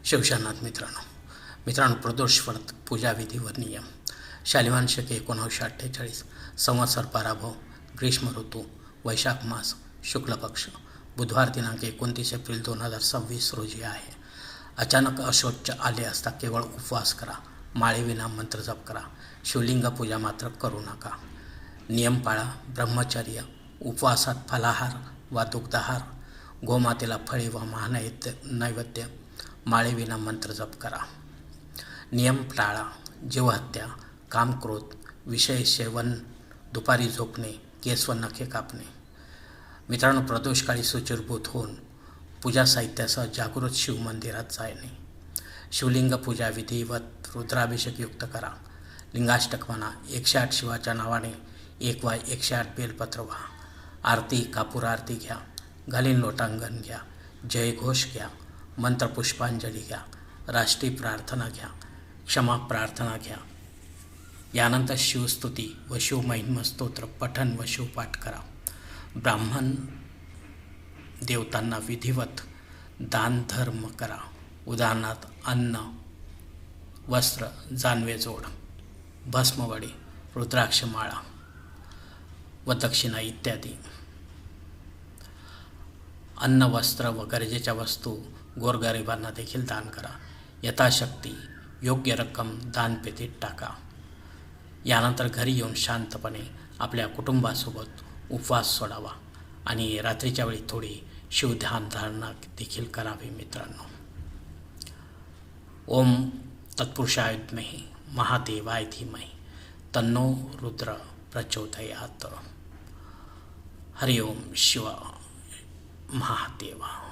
शिवशानाथ मित्रांनो प्रदोष व्रत पूजाविधीवर नियम. शालिवान शके 1948, संवत्सर पराभव, ग्रीष्म ऋतू, वैशाख मास, शुक्ल पक्ष, बुधवार दिनांक 29 एप्रिल 2026 रोजी आहे. अचानक अशौच आले असता केवळ उपवास करा. माळेविना मंत्र जप करा. शिवलिंग पूजा मात्र करू नका. नियम पाळा. ब्रह्मचर्य. उपवासात फलाहार वा दुग्धाहार, गोमातेला फळे व नैवेद्य, माळेविना मंत्र जप करा. नियम टाळा. जीवहत्या, कामक्रोध, विषय सेवन, दुपारी झोपणे, केस व नखे कापणे. मित्रांनो, प्रदोषकाळी शुचिर्भूत होऊन पूजा साहित्यासह जागृत शिव मंदिरात जाणे. शिवलिंग पूजा विधिवत रुद्राभिषेक युक्त करा. लिंगाष्टक म्हणा. 108 शिवाच्या नावाने 1 वा 108 बेलपत्र व्हा. आरती, कापूर आरती घ्या. घालीन लोटांगण घ्या. जयघोष घ्या. मंत्र पुष्पांजली घ्या. राष्ट्रीय प्रार्थना घ्या. क्षमा प्रार्थना घ्या. यानंतर शिवस्तुती व शिवमहिमा स्तोत्र पठण व शिवपाठ करा. ब्राह्मण देवतांना विधिवत दान धर्म करा. उदाहरणार्थ अन्न, वस्त्र, जानवे जोड, भस्मवडी, रुद्राक्षमाळा व दक्षिणा इत्यादी. अन्न, वस्त्र व गरजेच्या वस्तू गोरगरिबांना देखील दान करा. यथाशक्ती योग्य रक्कम दानपेटीत टाका. यानंतर घरी येऊन शांतपणे आपल्या कुटुंबासोबत उपवास सोडावा आणि रात्रीच्या वेळी थोडी शिवध्यान धारणा देखील करावी. मित्रांनो, ओम तत्पुरुषाय विद्महे महादेवाय धीमहि तन्नो रुद्र प्रचोदयात्. हरि ओम शिव महादेवा.